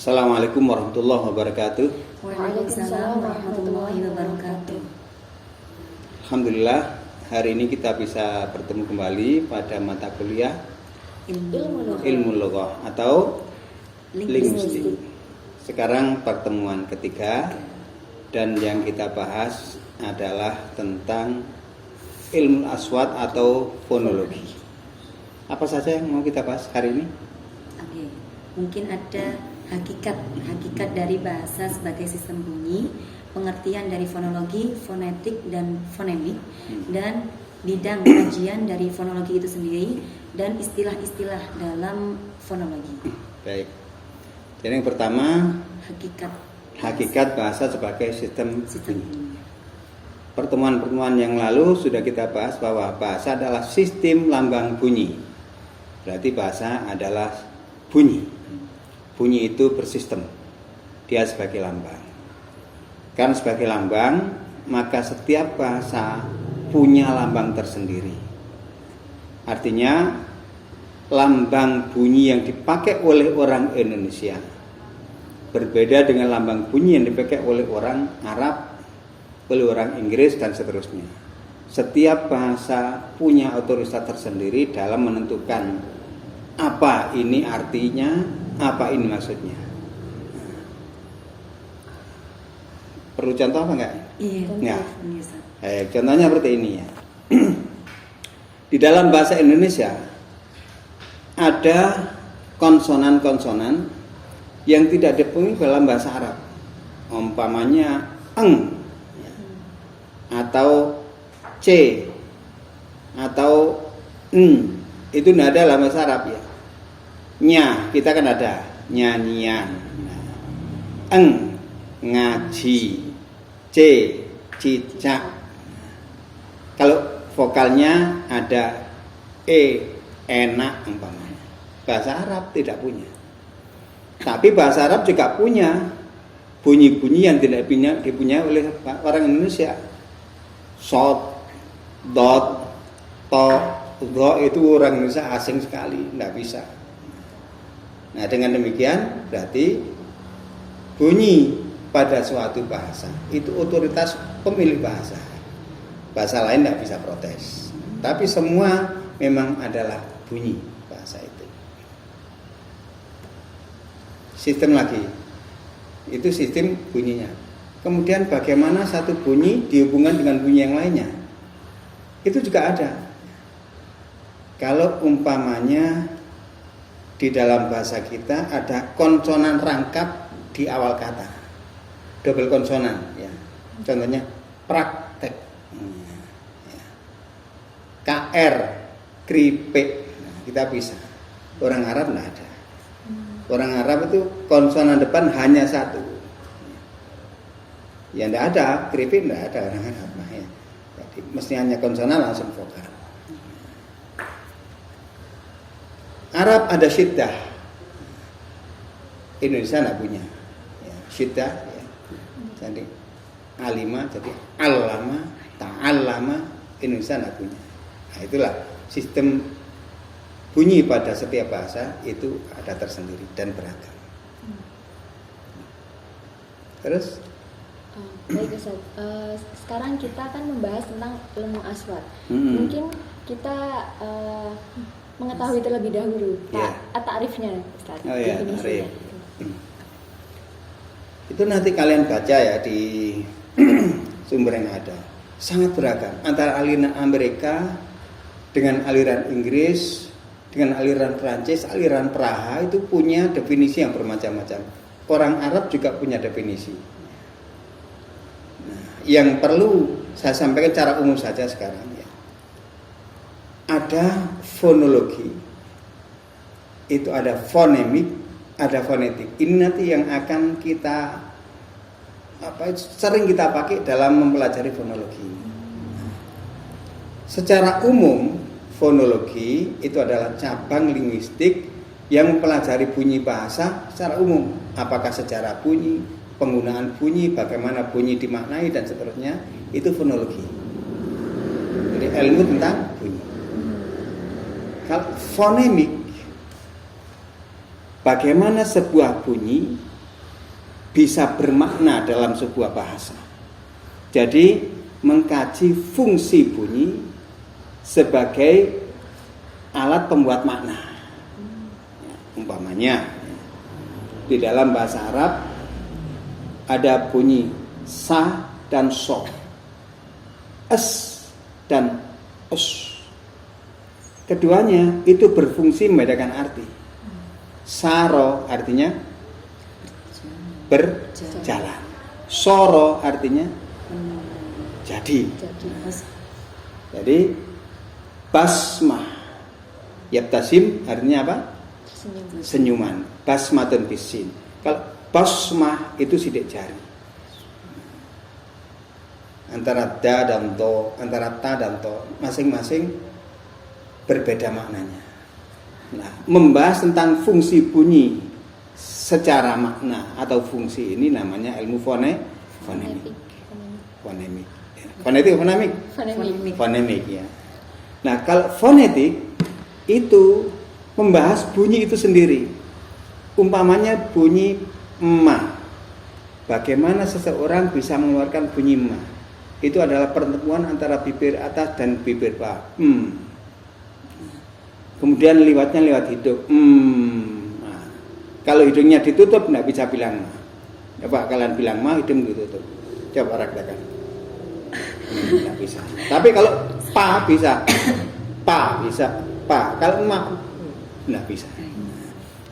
Assalamualaikum warahmatullahi wabarakatuh. Waalaikumsalam warahmatullahi wabarakatuh. Alhamdulillah, hari ini kita bisa bertemu kembali pada mata kuliah Ilmu Lughah atau Linguistik. Sekarang pertemuan ketiga dan yang kita bahas adalah tentang ilmu aswat atau fonologi. Apa saja yang mau kita bahas hari ini? Oke, mungkin ada hakikat dari bahasa sebagai sistem bunyi, pengertian dari fonologi, fonetik dan fonemik, dan bidang kajian dari fonologi itu sendiri dan istilah-istilah dalam fonologi. Baik. Jadi yang pertama, hakikat bahasa sebagai sistem bunyi. bunyi. Pertemuan-pertemuan yang lalu sudah kita bahas bahwa bahasa adalah sistem lambang bunyi. Berarti bahasa adalah bunyi. Bunyi itu bersistem. Dia sebagai lambang. Karena sebagai lambang, maka setiap bahasa punya lambang tersendiri. Artinya, lambang bunyi yang dipakai oleh orang Indonesia berbeda dengan lambang bunyi yang dipakai oleh orang Arab, oleh orang Inggris, dan seterusnya. Setiap bahasa punya otoritas tersendiri dalam menentukan apa ini artinya, apa ini maksudnya. Perlu contoh apa enggak? Iya. Contohnya seperti ini ya. Di dalam bahasa Indonesia ada konsonan-konsonan yang tidak dipenuhi dalam bahasa Arab. Umpamanya eng atau c atau n, itu tidak ada dalam bahasa Arab ya. Nya kita kan ada nyanyian. Eng ngaji, c cicak. Kalau vokalnya ada enak umpamanya. Bahasa Arab tidak punya. Tapi bahasa Arab juga punya bunyi-bunyi yang tidak dipunyai oleh orang Indonesia. Sod, dot, to, do itu orang Indonesia asing sekali, tidak bisa. Nah, dengan demikian berarti bunyi pada suatu bahasa itu otoritas pemilik bahasa. Bahasa lain tidak bisa protes. Tapi semua memang adalah bunyi bahasa itu. Sistem lagi, itu sistem bunyinya. Kemudian bagaimana satu bunyi dihubungkan dengan bunyi yang lainnya, itu juga ada. Kalau umpamanya di dalam bahasa kita ada konsonan rangkap di awal kata, double konsonan, ya. Contohnya praktek, KR, keripik, nah, kita bisa. Orang Arab tidak ada. Orang Arab itu konsonan depan hanya satu. Ya tidak ada, keripik tidak ada orang Arab. Nah, ya. Jadi mesti hanya konsonan langsung vokal. Arab ada syiddah. Indonesia tidak punya. Ya, syiddah. Ya. Jadi alima, jadi allama, ta'allama, Indonesia tidak punya. Nah, itulah sistem bunyi pada setiap bahasa itu ada tersendiri dan beragam. Terus? Baik Ustaz, sekarang kita akan membahas tentang ilmu aswat. Mungkin kita mengetahui terlebih dahulu ta'rifnya Ustaz. Oh ya, ta'rif. Itu nanti kalian baca ya di sumber yang ada. Sangat beragam antara aliran Amerika dengan aliran Inggris, dengan aliran Prancis, aliran Praha itu punya definisi yang bermacam-macam. Orang Arab juga punya definisi. Nah, yang perlu saya sampaikan secara umum saja sekarang ya. Ada fonologi, itu ada fonemik, ada fonetik. Ini nanti yang akan kita sering kita pakai dalam mempelajari fonologi. Secara umum, fonologi itu adalah cabang linguistik yang mempelajari bunyi bahasa secara umum. Apakah secara bunyi, penggunaan bunyi, bagaimana bunyi dimaknai dan seterusnya, itu fonologi. Jadi ilmu tentang bunyi. Kalau fonemik, bagaimana sebuah bunyi bisa bermakna dalam sebuah bahasa. Jadi mengkaji fungsi bunyi sebagai alat pembuat makna. Umpamanya di dalam bahasa Arab ada bunyi sa dan so, es dan us. Keduanya itu berfungsi membedakan arti. Saro artinya berjalan, soro artinya jadi. Jadi basmah yabtasim artinya apa? Senyuman. Basmatun bisin. Kalau basmah itu sidik jari. Antara da dan to, antara ta dan to, masing-masing berbeda maknanya. Nah, membahas tentang fungsi bunyi secara makna atau fungsi ini namanya ilmu fonemik. Fonemik ya. Nah, kalau fonetik itu membahas bunyi itu sendiri. Umpamanya bunyi ma. Bagaimana seseorang bisa mengeluarkan bunyi ma? Itu adalah pertemuan antara bibir atas dan bibir bawah. Kemudian liwatnya lewat hidung. Nah, kalau hidungnya ditutup tidak bisa bilang ma. Coba kalian bilang ma, hidung ditutup. Coba praktekkan. Tidak bisa. Tapi kalau pa bisa. Pa bisa. Pa. Kalau ma tidak bisa.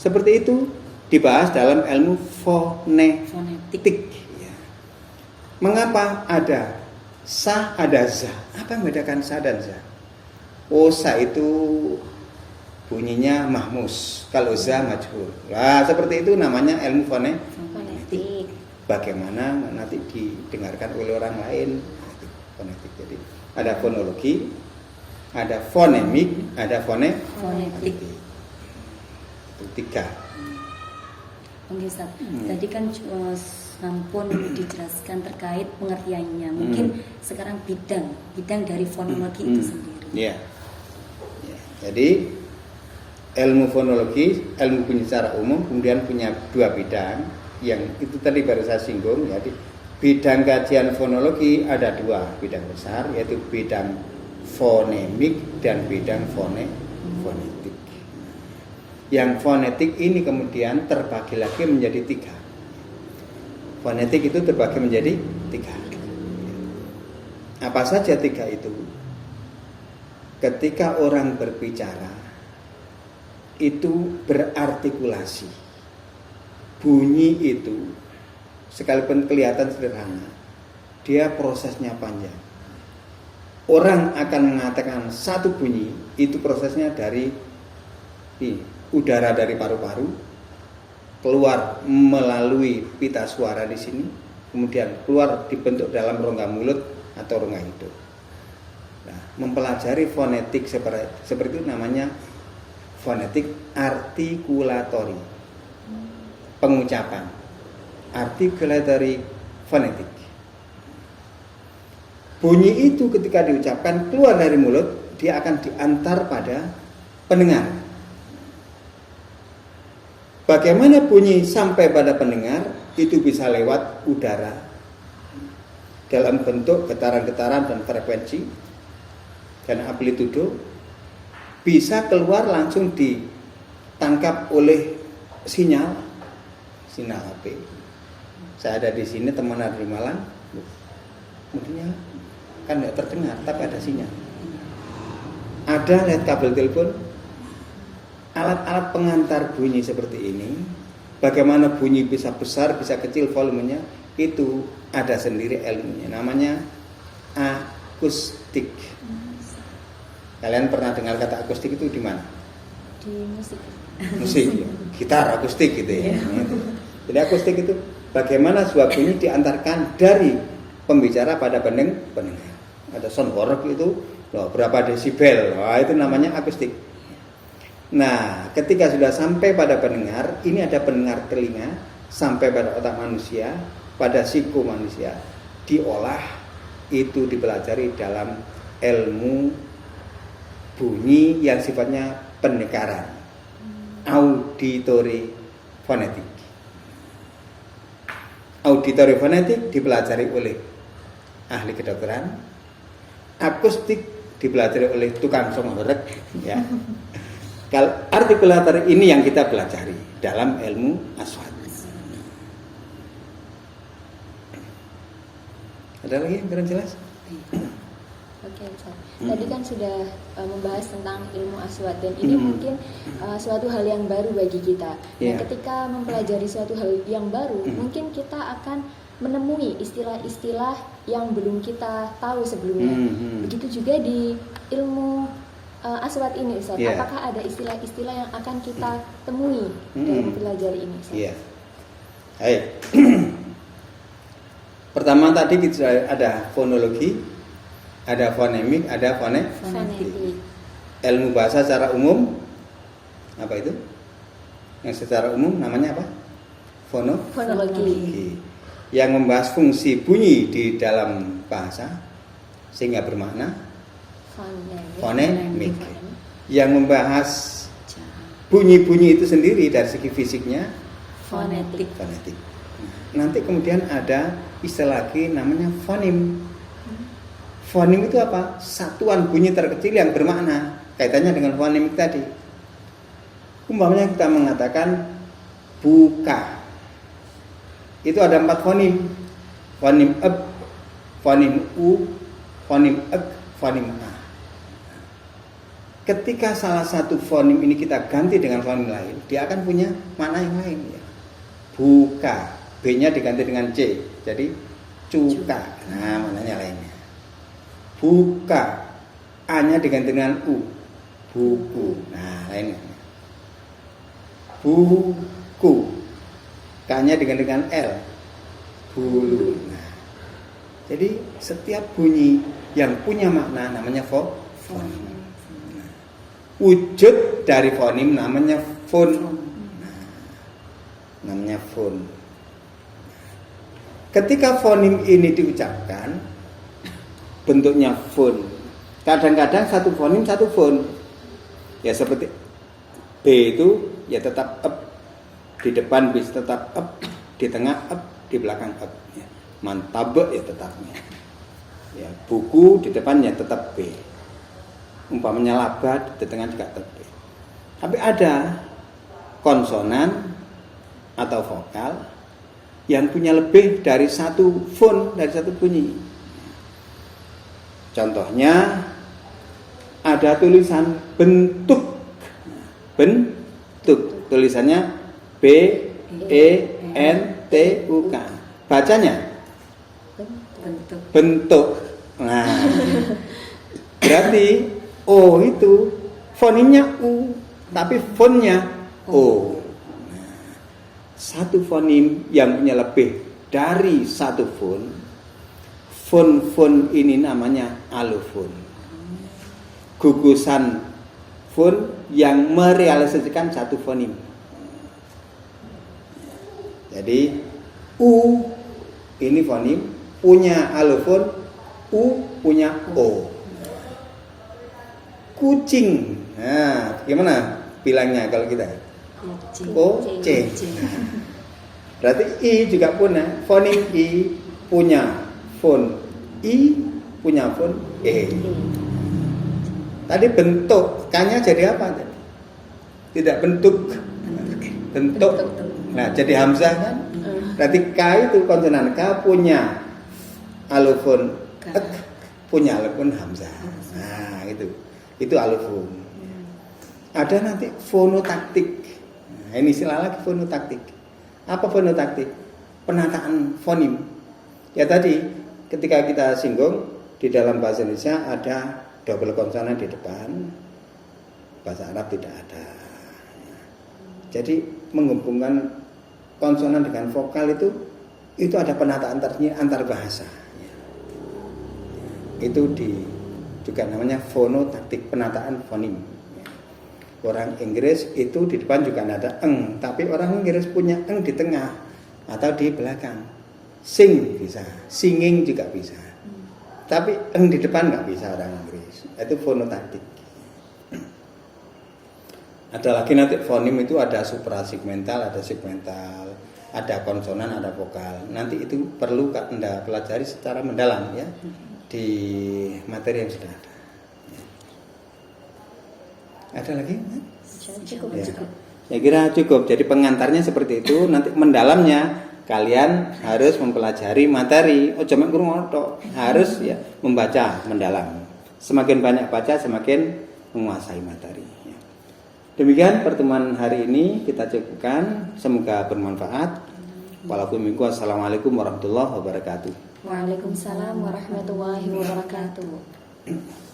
Seperti itu dibahas dalam ilmu fonetik. Ya. Mengapa ada sa, ada za? Apa yang membedakan sa dan za? Oh, sa itu bunyinya mahmus, kalau za majhul. Nah, seperti itu namanya ilmu fonetik. Bagaimana nanti didengarkan oleh orang lain? Fonetik. Jadi ada fonologi, ada fonemik, ada fonetik. Itu tiga. Oke, Ustaz. Tadi kan sampun dijelaskan terkait pengertiannya. Mungkin sekarang bidang dari fonologi itu sendiri. Ya. Jadi ilmu fonologi, ilmu bunyi secara umum, kemudian punya dua bidang yang itu tadi baru saya singgung. Jadi bidang kajian fonologi ada dua bidang besar, yaitu bidang fonemik dan bidang fonetik. Yang fonetik ini kemudian terbagi lagi menjadi tiga. Fonetik itu terbagi menjadi tiga. Apa saja tiga itu? Ketika orang berbicara itu berartikulasi. Bunyi itu sekalipun kelihatan sederhana, dia prosesnya panjang. Orang akan mengatakan satu bunyi itu prosesnya dari udara dari paru-paru keluar melalui pita suara di sini, kemudian keluar dibentuk dalam rongga mulut atau rongga hidung. Nah, mempelajari fonetik seperti itu namanya fonetik artikulatori, pengucapan, articulatory fonetik. Bunyi itu ketika diucapkan keluar dari mulut, dia akan diantar pada pendengar. Bagaimana bunyi sampai pada pendengar? Itu bisa lewat udara dalam bentuk getaran-getaran dan frekuensi dan amplitudo, bisa keluar langsung ditangkap oleh sinyal HP. Saya ada di sini, teman ada di Malang, mungkin kan nggak terdengar, tapi ada sinyal. Ada lewat kabel telepon. Alat-alat pengantar bunyi seperti ini, bagaimana bunyi bisa besar, bisa kecil volumenya, itu ada sendiri ilmunya, namanya akustik. Kalian pernah dengar kata akustik itu di mana? Di musik. Musik, ya. Gitar akustik gitu ya. Jadi akustik itu bagaimana sebuah bunyi diantarkan dari pembicara pada pendengar. Ada sound horror itu berapa desibel, itu namanya akustik. Nah, ketika sudah sampai pada pendengar, ini ada pendengar telinga, sampai pada otak manusia, pada psiko manusia, diolah, itu dipelajari dalam ilmu bunyi yang sifatnya pendekaran, auditory fonetik. Auditori fonetik dipelajari oleh ahli kedokteran, akustik dipelajari oleh tukang songhorek, ya. Kalau artikulator ini yang kita pelajari dalam ilmu aswat. Ada lagi yang kurang jelas? Oke, Ustaz. Tadi kan sudah membahas tentang ilmu aswat dan ini mungkin suatu hal yang baru bagi kita. Yeah. Nah, ketika mempelajari suatu hal yang baru, mungkin kita akan menemui istilah-istilah yang belum kita tahu sebelumnya. Begitu juga di ilmu aswat ini, Ustaz. Yeah. Apakah ada istilah-istilah yang akan kita temui dalam mempelajari ini, Ustaz? Iya. Baik. Pertama tadi kita ada fonologi, ada fonemik, ada Fonetik. ilmu bahasa secara umum apa itu? Yang secara umum namanya apa? Fonologi. Yang membahas fungsi bunyi di dalam bahasa sehingga bermakna fonemik. Yang membahas bunyi-bunyi itu sendiri dari segi fisiknya Fonetik. fonetik. Nanti kemudian ada istilah lagi namanya fonim. Fonim itu apa? Satuan bunyi terkecil yang bermakna. Kaitannya dengan fonemik tadi. Umpamanya kita mengatakan buka. Itu ada 4 fonim. Fonim eb, fonim u, fonim ek, fonim a. Ketika salah satu fonim ini kita ganti dengan fonim lain, dia akan punya makna yang lain, ya. Buka, B-nya diganti dengan C, jadi cuka. Nah, maknanya lainnya. Buka, A-nya diganti dengan U, buku. Nah, lainnya. Buku, K-nya diganti dengan L, bulu. Nah, jadi setiap bunyi yang punya makna namanya fonim. Nah, wujud dari fonim namanya fon. Nah, namanya fon. Ketika fonim ini diucapkan, bentuknya fon. Kadang-kadang satu fonim satu fon. Ya seperti B itu ya tetap ep, di depan bisa tetap ep, di tengah ep, di belakang ep. Ya. Mantabe ya tetapnya. Ya, buku di depannya tetap B. Umpamanya laba di tengah juga tetap B. Tapi ada konsonan atau vokal yang punya lebih dari satu fon, dari satu bunyi. Contohnya ada tulisan bentuk. Bentuk, tulisannya B E N T U K. Bacanya bentuk. Nah, berarti O itu fonimnya U, tapi fonnya O. Satu fonim yang punya lebih dari satu fon, fon ini namanya alofon. Gugusan fon yang merealisasikan satu fonim. Jadi U ini fonim punya alofon, U punya O. Kucing. Nah, gimana bilangnya kalau kita? O, C. Berarti I juga punya fonim I, punya fon I, punya fon E. Tadi bentuk, K-nya jadi apa? Tidak bentuk. Bentuk. Nah, jadi hamzah kan? Berarti K itu konsonan K punya alofon ek, punya alofon hamzah. Nah, itu alofon. Ada nanti fonotaktik. Nah, ini istilah lagi fonotaktik. Apa fonotaktik? Penataan fonim. Ya tadi ketika kita singgung di dalam bahasa Indonesia ada double konsonan di depan, bahasa Arab tidak ada. Jadi menghubungkan konsonan dengan vokal itu ada penataan tersendiri antar bahasa. Itu juga namanya fonotaktik, penataan fonim. Orang Inggris itu di depan juga ada eng, tapi orang Inggris punya eng di tengah atau di belakang. Sing bisa, singing juga bisa. Tapi eng di depan nggak bisa orang Inggris. Itu fonotaktik. Ada lagi nanti fonim itu ada suprasegmental, ada segmental. ada konsonan, ada vokal. Nanti itu perlu Anda pelajari secara mendalam ya di materi yang sudah ada. Ada lagi? Cukup. Ya. Saya kira cukup. Jadi pengantarnya seperti itu. Nanti mendalamnya kalian harus mempelajari materi. Oh, cuma kurang harus ya membaca mendalam. Semakin banyak baca, semakin menguasai materi. Ya. Demikian pertemuan hari ini kita cukupkan. Semoga bermanfaat. Wassalamualaikum warahmatullahi wabarakatuh. Waalaikumsalam warahmatullahi wabarakatuh.